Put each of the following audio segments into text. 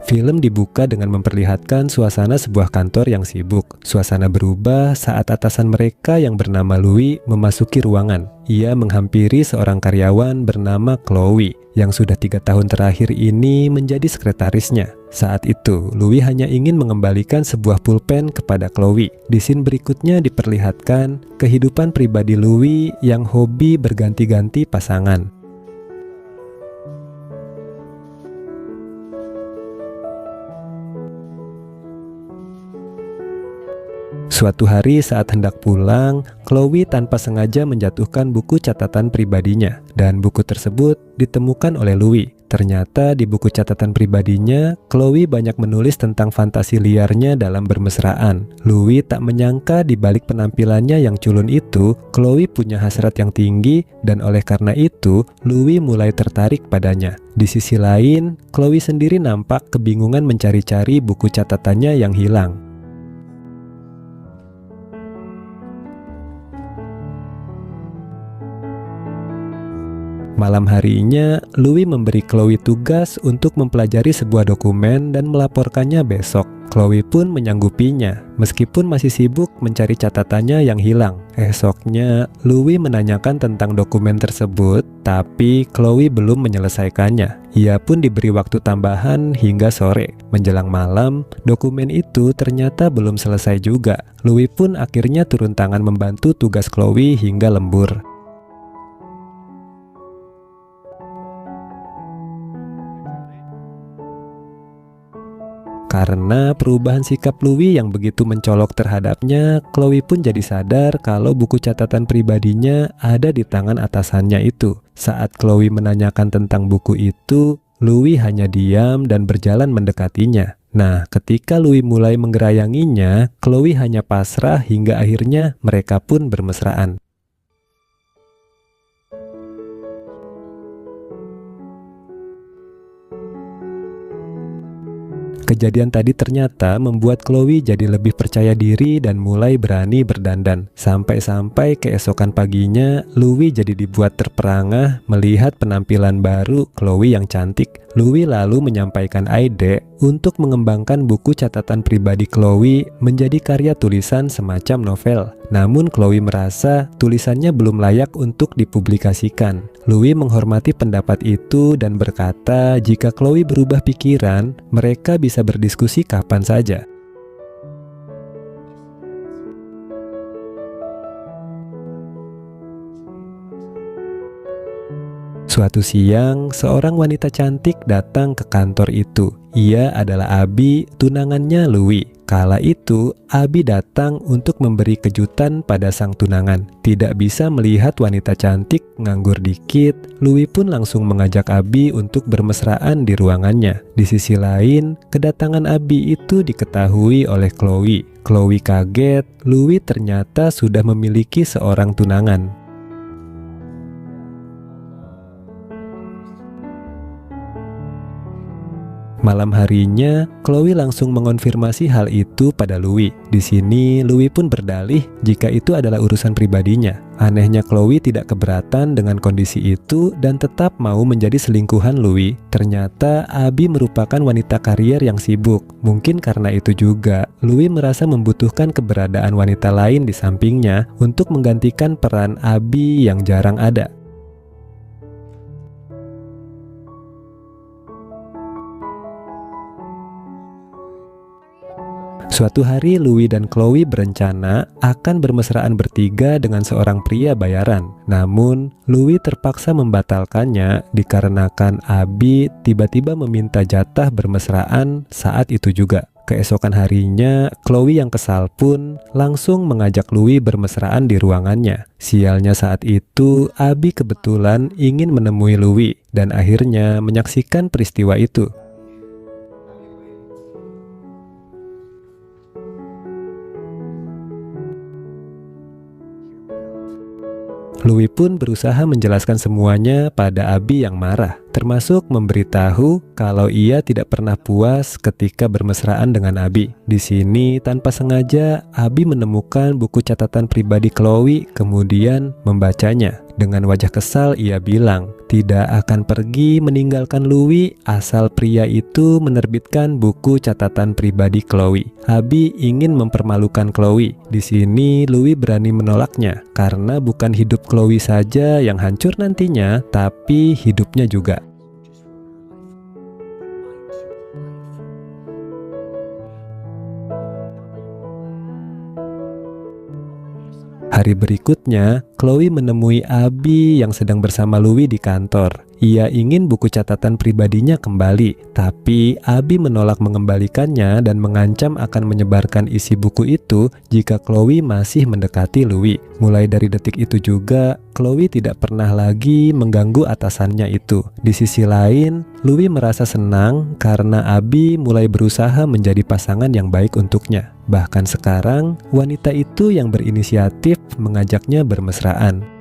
Film dibuka dengan memperlihatkan suasana sebuah kantor yang sibuk. Suasana berubah saat atasan mereka yang bernama Louis memasuki ruangan. Ia menghampiri seorang karyawan bernama Chloe yang sudah 3 tahun terakhir ini menjadi sekretarisnya. Saat itu, Louis hanya ingin mengembalikan sebuah pulpen kepada Chloe. Di scene berikutnya diperlihatkan kehidupan pribadi Louis yang hobi berganti-ganti pasangan. Suatu hari saat hendak pulang, Chloe tanpa sengaja menjatuhkan buku catatan pribadinya, dan buku tersebut ditemukan oleh Louis. Ternyata di buku catatan pribadinya, Chloe banyak menulis tentang fantasi liarnya dalam bermesraan. Louis tak menyangka di balik penampilannya yang culun itu, Chloe punya hasrat yang tinggi, dan oleh karena itu, Louis mulai tertarik padanya. Di sisi lain, Chloe sendiri nampak kebingungan mencari-cari buku catatannya yang hilang. Malam harinya, Louis memberi Chloe tugas untuk mempelajari sebuah dokumen dan melaporkannya besok. Chloe pun menyanggupinya, meskipun masih sibuk mencari catatannya yang hilang. Esoknya, Louis menanyakan tentang dokumen tersebut, tapi Chloe belum menyelesaikannya. Ia pun diberi waktu tambahan hingga sore. Menjelang malam, dokumen itu ternyata belum selesai juga. Louis pun akhirnya turun tangan membantu tugas Chloe hingga lembur. Karena perubahan sikap Louis yang begitu mencolok terhadapnya, Chloe pun jadi sadar kalau buku catatan pribadinya ada di tangan atasannya itu. Saat Chloe menanyakan tentang buku itu, Louis hanya diam dan berjalan mendekatinya. Nah, ketika Louis mulai menggerayanginya, Chloe hanya pasrah hingga akhirnya mereka pun bermesraan. Kejadian tadi ternyata membuat Chloe jadi lebih percaya diri dan mulai berani berdandan. Sampai-sampai keesokan paginya, Louis jadi dibuat terperangah melihat penampilan baru Chloe yang cantik. Louis lalu menyampaikan ide untuk mengembangkan buku catatan pribadi Chloe menjadi karya tulisan semacam novel. Namun Chloe merasa tulisannya belum layak untuk dipublikasikan. Louis menghormati pendapat itu dan berkata jika Chloe berubah pikiran, mereka bisa berdiskusi kapan saja. Suatu siang, seorang wanita cantik datang ke kantor itu. Ia adalah Abby, tunangannya Louis. Kala itu, Abby datang untuk memberi kejutan pada sang tunangan. Tidak bisa melihat wanita cantik nganggur dikit, Louis pun langsung mengajak Abby untuk bermesraan di ruangannya. Di sisi lain, kedatangan Abby itu diketahui oleh Chloe. Chloe kaget, Louis ternyata sudah memiliki seorang tunangan. Malam harinya, Chloe langsung mengonfirmasi hal itu pada Louis. Di sini, Louis pun berdalih jika itu adalah urusan pribadinya. Anehnya Chloe tidak keberatan dengan kondisi itu dan tetap mau menjadi selingkuhan Louis. Ternyata Abby merupakan wanita karier yang sibuk. Mungkin karena itu juga, Louis merasa membutuhkan keberadaan wanita lain di sampingnya untuk menggantikan peran Abby yang jarang ada. Suatu hari Louis dan Chloe berencana akan bermesraan bertiga dengan seorang pria bayaran. Namun, Louis terpaksa membatalkannya dikarenakan Abby tiba-tiba meminta jatah bermesraan saat itu juga. Keesokan harinya, Chloe yang kesal pun langsung mengajak Louis bermesraan di ruangannya. Sialnya saat itu, Abby kebetulan ingin menemui Louis dan akhirnya menyaksikan peristiwa itu. Louis pun berusaha menjelaskan semuanya pada Abby yang marah. termasuk memberitahu kalau ia tidak pernah puas ketika bermesraan dengan Abi. Di sini tanpa sengaja Abi menemukan buku catatan pribadi Chloe, kemudian membacanya. Dengan wajah kesal ia bilang, tidak akan pergi meninggalkan Louis asal pria itu menerbitkan buku catatan pribadi Chloe. Abi ingin mempermalukan Chloe. Di sini Louis berani menolaknya karena bukan hidup Chloe saja yang hancur nantinya, tapi hidupnya juga. Hari berikutnya, Chloe menemui Abi yang sedang bersama Louis di kantor. Ia ingin buku catatan pribadinya kembali, tapi Abi menolak mengembalikannya dan mengancam akan menyebarkan isi buku itu jika Chloe masih mendekati Louis. Mulai dari detik itu juga, Chloe tidak pernah lagi mengganggu atasannya itu. Di sisi lain, Louis merasa senang karena Abi mulai berusaha menjadi pasangan yang baik untuknya. Bahkan sekarang, wanita itu yang berinisiatif mengajaknya bermesraan.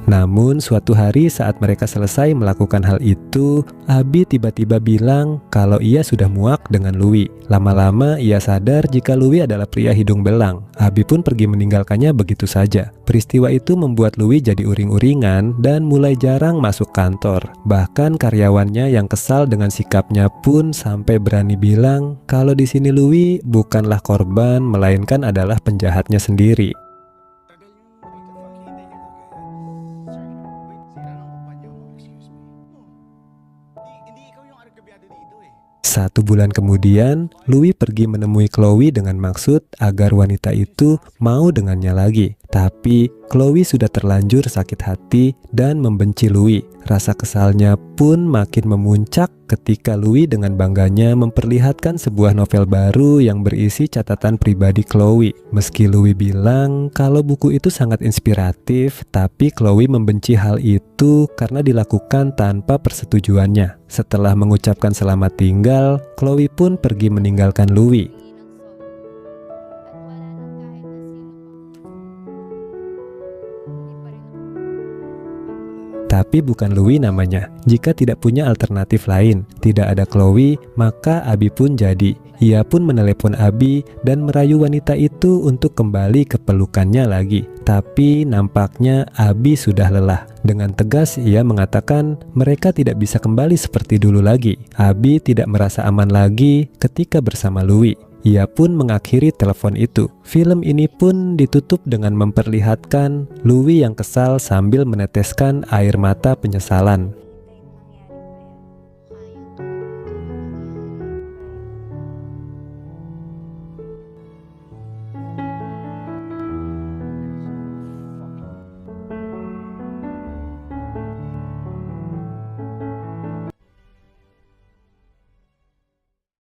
Namun suatu hari saat mereka selesai melakukan hal itu, Abi tiba-tiba bilang kalau ia sudah muak dengan Louis. Lama-lama ia sadar jika Louis adalah pria hidung belang. Abi pun pergi meninggalkannya begitu saja. Peristiwa itu membuat Louis jadi uring-uringan dan mulai jarang masuk kantor. Bahkan karyawannya yang kesal dengan sikapnya pun sampai berani bilang kalau di sini Louis bukanlah korban melainkan adalah penjahatnya sendiri. Satu bulan kemudian, Louis pergi menemui Chloe dengan maksud agar wanita itu mau dengannya lagi. Tapi Chloe sudah terlanjur sakit hati dan membenci Louis. Rasa kesalnya pun makin memuncak ketika Louis dengan bangganya memperlihatkan sebuah novel baru yang berisi catatan pribadi Chloe. Meski Louis bilang kalau buku itu sangat inspiratif, tapi Chloe membenci hal itu karena dilakukan tanpa persetujuannya. Setelah mengucapkan selamat tinggal, Chloe pun pergi meninggalkan Louis. Tapi bukan Louis namanya. Jika tidak punya alternatif lain, tidak ada Chloe, maka Abi pun jadi. Ia pun menelepon Abi dan merayu wanita itu untuk kembali ke pelukannya lagi. Tapi nampaknya Abi sudah lelah. Dengan tegas ia mengatakan mereka tidak bisa kembali seperti dulu lagi. Abi tidak merasa aman lagi ketika bersama Louis. Ia pun mengakhiri telepon itu. Film ini pun ditutup dengan memperlihatkan Louis yang kesal sambil meneteskan air mata penyesalan.